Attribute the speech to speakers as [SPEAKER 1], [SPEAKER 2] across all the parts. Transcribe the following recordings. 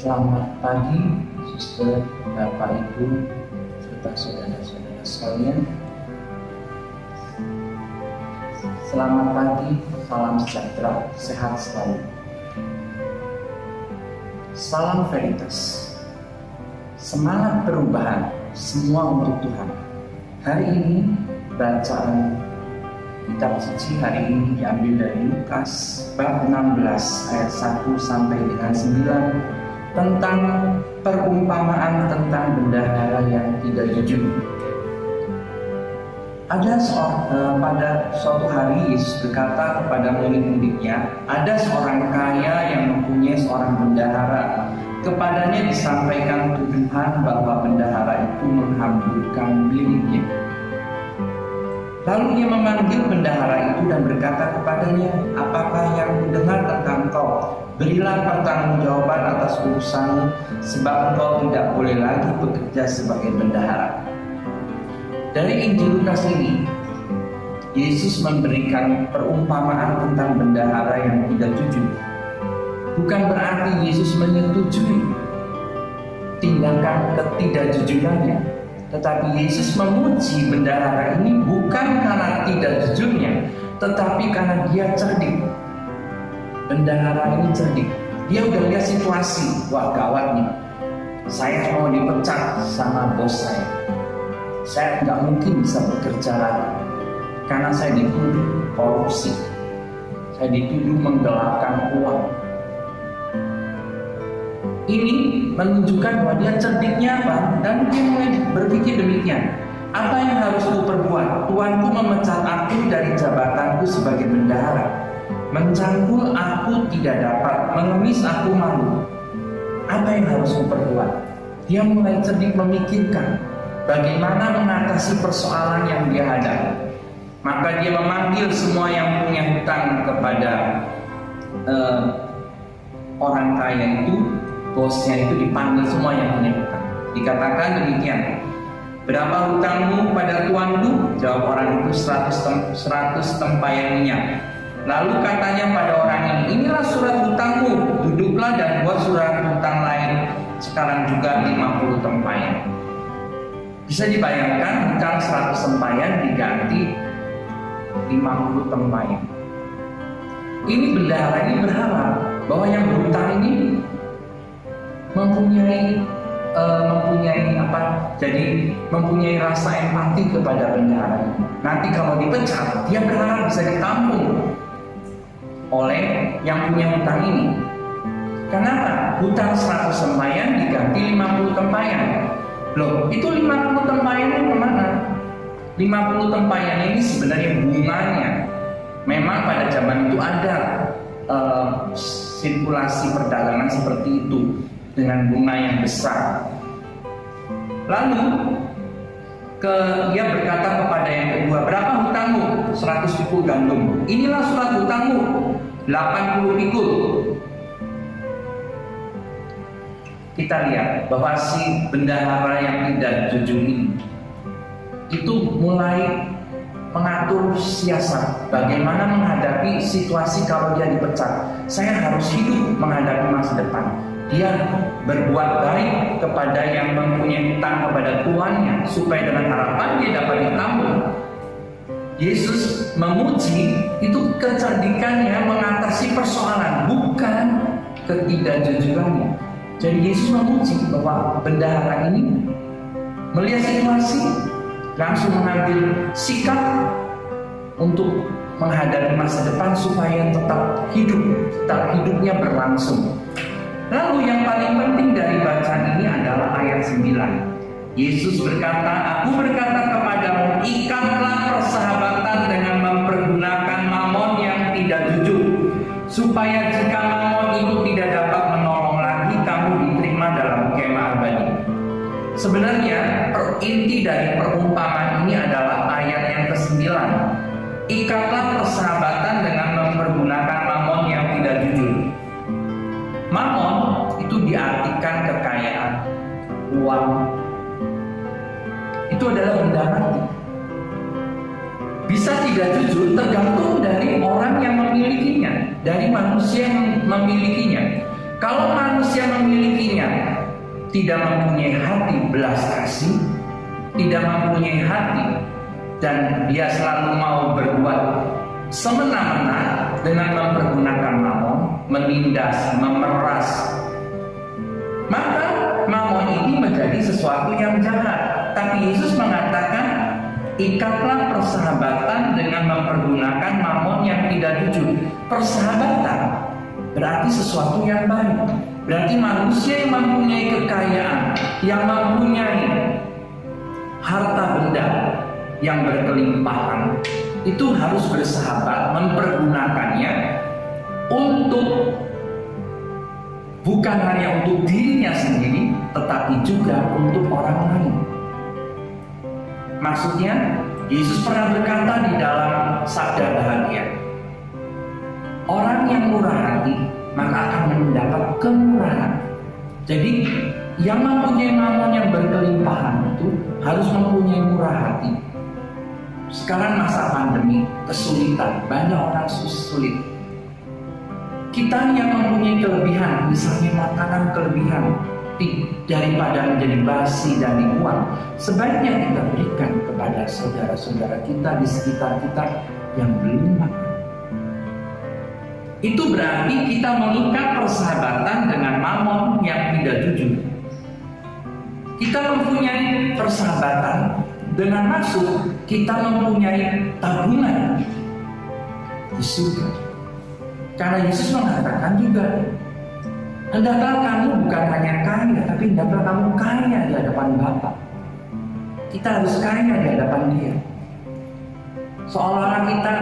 [SPEAKER 1] Selamat pagi, Suster, Bapak, Ibu, serta saudara-saudara sekalian. Selamat pagi, salam sejahtera, sehat selalu. Salam Veritas. Semangat perubahan, semua untuk Tuhan. Hari ini bacaan kitab suci hari ini diambil dari Lukas bab 16 ayat 1 sampai dengan 9 tentang perumpamaan tentang bendahara yang tidak jujur. Pada suatu hari Yesus berkata kepada murid-muridnya, ada seorang kaya yang mempunyai seorang bendahara. Kepadanya disampaikan tuduhan bahwa bendahara itu menghamburkan miliknya. Lalu ia memanggil bendahara itu dan berkata kepadanya, apakah yang kudengar tentang engkau? Berilah pertanggungjawaban atas urusanmu, sebab engkau tidak boleh lagi bekerja sebagai bendahara. Dari Injil Lukas ini, Yesus memberikan perumpamaan tentang bendahara yang tidak jujur. Bukan berarti Yesus menyetujui tindakan ketidakjujurannya, tetapi Yesus memuji bendahara ini bukan karena tidak jujurnya, tetapi karena dia cerdik. Bendahara ini cerdik. Dia udah lihat situasi, wah gawat nih, saya mau dipecat sama bos saya nggak mungkin bisa bekerja lagi karena saya dituduh korupsi, saya dituduh menggelapkan uang. Ini menunjukkan bahwa dia cerdiknya apa, dan dia mulai berpikir demikian. Apa yang harus ku perbuat? Tuanku memecat aku dari jabatanku sebagai bendahara. Mencangkul aku tidak dapat, mengemis aku malu. Apa yang harus ku perbuat? Dia mulai cerdik memikirkan bagaimana mengatasi persoalan yang dia hadapi. Maka dia memanggil semua yang punya hutang kepada orang kaya itu. Bosnya itu dipanggil semua yang punya hutang. Dikatakan demikian, berapa hutangmu pada tuanku? Jawab orang itu 100 tempayan minyak. Lalu katanya pada orang ini, inilah surat hutangmu, duduklah dan buat surat hutang lain, sekarang juga 50 tempayan. Bisa dibayangkan hutang 100 tempayan diganti 50 tempayan. Ini bendahara ini berharap bahwa yang berhutang ini mempunyai rasa empati kepada bendahara ini. Nanti kalau dipecat, dia berharap bisa ditampung oleh yang punya hutang ini. Kenapa? Hutang 100 tempayan diganti 50 tempayan. Loh, itu 50 tempayan itu kemana? 50 tempayan ini sebenarnya bunganya. Memang pada zaman itu ada sirkulasi perdagangan seperti itu dengan bunga yang besar. Lalu dia berkata kepada yang kedua, berapa hutangmu? 100 pikul gandum. Inilah surat hutangmu, 80 pikul. Kita lihat bahwa si bendahara yang tidak jujur ini itu mulai mengatur siasat bagaimana menghadapi situasi kalau dia dipecat. Saya harus hidup menghadapi masa depan. Dia berbuat baik kepada yang mempunyai hutang kepada tuannya supaya dengan harapan dia dapat ditampung. Yesus memuji itu kecerdikannya mengatasi persoalan, bukan ketidakjujurannya. Jadi Yesus memuji bahwa bendahara ini melihat situasi, langsung mengambil sikap untuk menghadapi masa depan supaya tetap hidupnya berlangsung. Lalu yang paling penting dari bacaan ini adalah ayat 9. Yesus berkata, aku berkata kepadamu, ikatlah persahabatan dengan mempergunakan mamon yang tidak jujur, supaya jika mamon itu tidak dapat menolong lagi, kamu diterima dalam kemah abadi. Sebenarnya inti dari perumpamaan ini adalah ayat yang ke-9. Ikatlah persahabatan dengan mempergunakan mamon yang tidak jujur. Mamon itu diartikan kekayaan, uang. Itu adalah benda mati. Bisa tidak jujur tergantung dari orang yang memilikinya, dari manusia yang memilikinya. Kalau manusia memilikinya, tidak mempunyai hati belas kasih, tidak mempunyai hati, dan dia selalu mau berbuat semena-mena dengan mempergunakan mamon, menindas, memeras, maka mamon ini menjadi sesuatu yang jahat. Tapi Yesus mengatakan, ikatlah persahabatan dengan mempergunakan mamon yang tidak jujur. Persahabatan berarti sesuatu yang baik. Berarti manusia yang mempunyai kekayaan, yang mempunyai harta benda yang berkelimpahan, itu harus bersahabat, mempergunakannya untuk bukan hanya untuk dirinya sendiri, tetapi juga untuk orang lain. Maksudnya, Yesus pernah berkata di dalam Sabda Bahagia, orang yang murah hati maka akan mendapat kemurahan. Jadi yang mempunyai mamon yang berkelimpahan itu harus mempunyai murah hati. Sekarang masa pandemi, kesulitan, banyak orang sulit. Kita yang mempunyai kelebihan, misalnya makanan kelebihan, daripada menjadi basi dan dibuang, sebaiknya kita berikan kepada saudara-saudara kita di sekitar kita yang belum makan. Itu berarti kita mengikat persahabatan dengan mamon yang tidak jujur. Kita mempunyai persahabatan dengan maksud kita mempunyai tabungan di surga. Karena Yesus mengatakan juga, hendaklah kamu bukan hanya kaya, tapi hendaklah kamu kaya di hadapan Bapa. Kita harus kaya di hadapan Dia. Seolah-olah kita,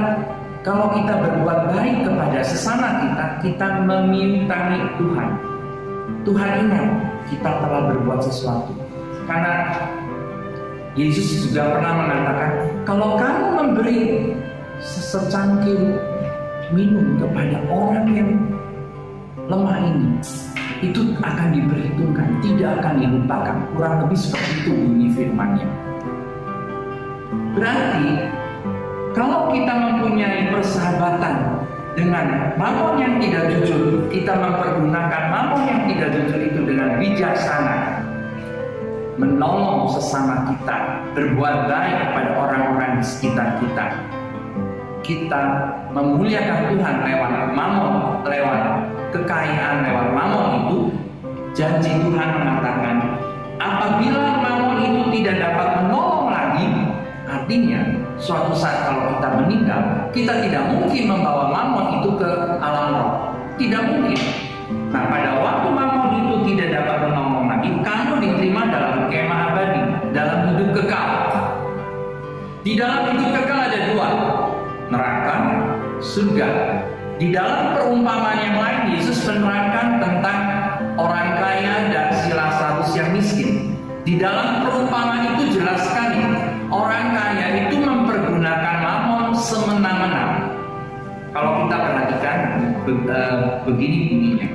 [SPEAKER 1] kalau kita berbuat baik kepada sesama kita, kita memintai Tuhan. Tuhan ingat kita telah berbuat sesuatu. Karena Yesus juga pernah mengatakan, kalau kamu memberi secangkir minum kepada orang yang lemah ini, itu akan diperhitungkan, tidak akan dilupakan. Kurang lebih seperti itu bunyi firman-Nya. Berarti kalau kita mempunyai persahabatan dengan mamon yang tidak jujur, kita mempergunakan mamon yang tidak jujur itu dengan bijaksana, menolong sesama kita, berbuat baik kepada orang-orang di sekitar kita. Kita memuliakan Tuhan lewat mamon, lewat kekayaan, lewat mamon itu. Janji Tuhan mengatakan, apabila mamon itu tidak dapat menolong lagi, artinya suatu saat kalau kita meninggal, kita tidak mungkin membawa mamon itu ke alam roh. Tidak mungkin. Nah, pada waktu mamon itu tidak dapat menolong lagi, kamu diterima dalam kemah abadi, dalam hidup kekal. Di dalam hidup kekal ada dua, neraka, surga. Di dalam perumpamaan yang lain, Yesus menerangkan tentang orang kaya dan si Lazarus yang miskin. Di dalam perumpamaan itu jelas sekali, orang kaya itu mempergunakan mamon semena-mena. Kalau kita perhatikan begini bunyinya.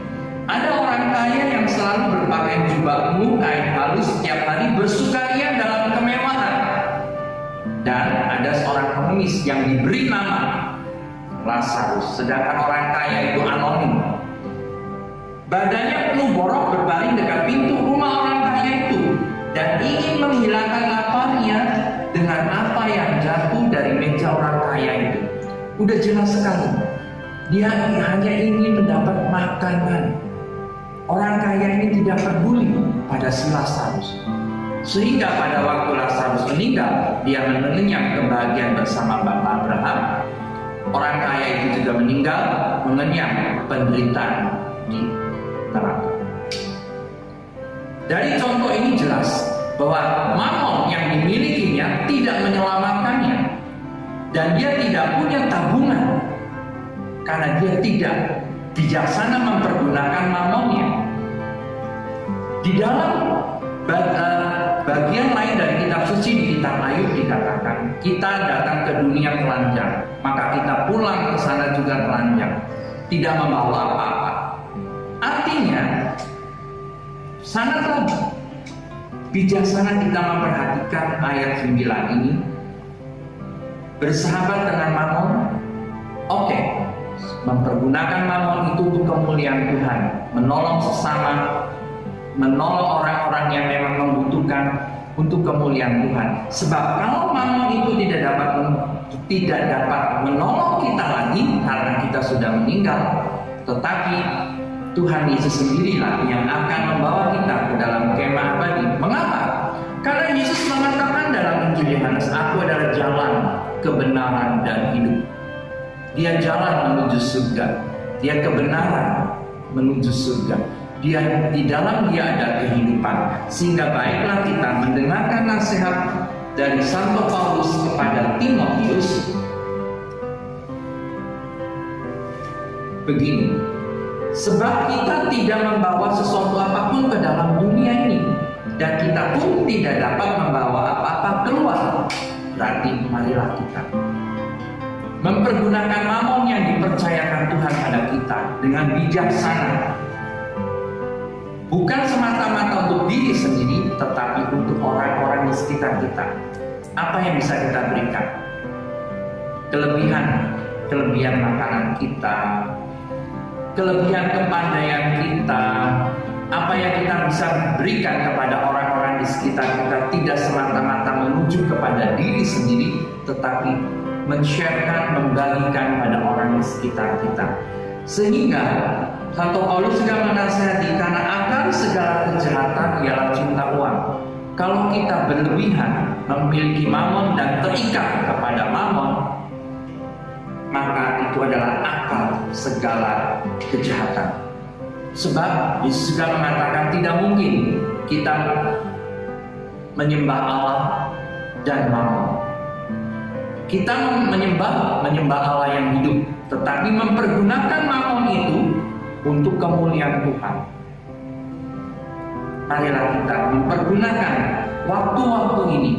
[SPEAKER 1] Ada orang kaya yang selalu berpakaian jubah ungu, kain halus, setiap hari bersukaria dalam kemewahan. Dan ada seorang pengemis yang diberi nama Lazarus, sedangkan orang kaya itu anonim. Badannya penuh borok berbaring dekat pintu rumah orang kaya itu dan ingin menghilangkan laparnya dengan apa yang jatuh dari meja orang kaya itu. Udah jelas sekali, dia hanya ingin mendapat makanan. Orang kaya ini tidak peduli pada si Lazarus. Sehingga pada waktu Lazarus meninggal, dia mengenyam kebahagiaan bersama Bapak Abraham. Orang kaya itu juga meninggal, mengenyam penderitaan di neraka. Dari contoh ini jelas bahwa mamon yang dimilikinya tidak menyelamatkannya, dan dia tidak punya tabungan karena dia tidak bijaksana mempergunakan mamonnya. Di dalam bagian lain dari kitab suci, di kitab Ayub dikatakan, kita datang ke dunia telanjang, maka kita pulang ke sana juga telanjang, tidak membawa apa-apa. Artinya sangatlah bijaksana kita memperhatikan ayat 9 ini. Bersahabat dengan mamon, oke, mempergunakan mamon itu untuk kemuliaan Tuhan. menolong sesama, menolong orang-orang yang memang membutuhkan untuk kemuliaan Tuhan. Sebab kalau mamon itu tidak dapat menolong kita lagi karena kita sudah meninggal, tetapi Tuhan Yesus sendirilah yang akan membawa kita ke dalam kemah abadi. Mengapa? Karena Yesus mengatakan dalam Injil Yohanes, "Aku adalah jalan, kebenaran, dan hidup." Dia jalan menuju surga, dia kebenaran menuju surga. Di dalam dia ada kehidupan. Sehingga baiklah kita mendengarkan nasihat dari Santo Paulus kepada Timotius begini, sebab kita tidak membawa sesuatu apapun ke dalam dunia ini, dan kita pun tidak dapat membawa apa-apa keluar. Berarti marilah kita mempergunakan mamon yang dipercayakan Tuhan pada kita dengan bijaksana. Bukan semata-mata untuk diri sendiri, tetapi untuk orang-orang di sekitar kita. Apa yang bisa kita berikan? Kelebihan makanan kita, kelebihan kepandaian kita, apa yang kita bisa berikan kepada orang-orang di sekitar kita tidak semata-mata menuju kepada diri sendiri, tetapi men-sharekan, membagikan pada orang di sekitar kita. Sehingga Santo Paulus juga menasihati, karena akar segala kejahatan ialah cinta uang. Kalau kita berlebihan memiliki mamon dan terikat kepada mamon, maka itu adalah akar segala kejahatan. Sebab Yesus juga mengatakan tidak mungkin kita menyembah Allah dan mamon. Kita menyembah Allah yang hidup, tetapi mempergunakan mamon itu untuk kemuliaan Tuhan. Marilah kita mempergunakan waktu-waktu ini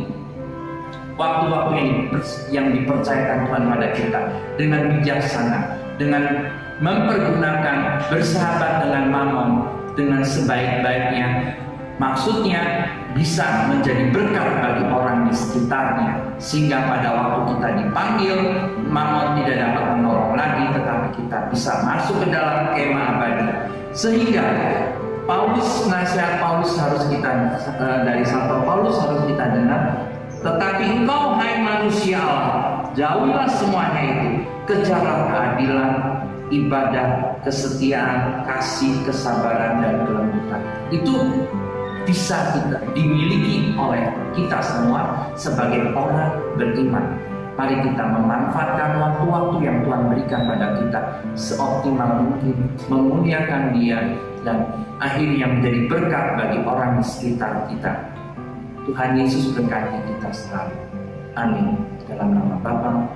[SPEAKER 1] yang dipercayakan Tuhan pada kita dengan bijaksana, dengan mempergunakan bersahabat dengan mamon dengan sebaik-baiknya. Maksudnya bisa menjadi berkat bagi orang di sekitarnya, sehingga pada waktu kita dipanggil, mamon tidak dapat menolong lagi, tetapi kita bisa masuk ke dalam kemah abadi. Sehingga nasihat Paulus harus kita dari Santo Paulus harus kita dengar. Tetapi engkau, hai manusia Allah, jauhilah semuanya itu, kejarlah keadilan, ibadah, kesetiaan, kasih, kesabaran, dan kelembutan. Itu bisa kita dimiliki oleh kita semua sebagai orang beriman. Mari kita memanfaatkan waktu-waktu yang Tuhan berikan pada kita seoptimal mungkin, memuliakan Dia, dan akhirnya menjadi berkat bagi orang di sekitar kita. Tuhan Yesus berkati kita selalu. Amin. Dalam nama Bapa,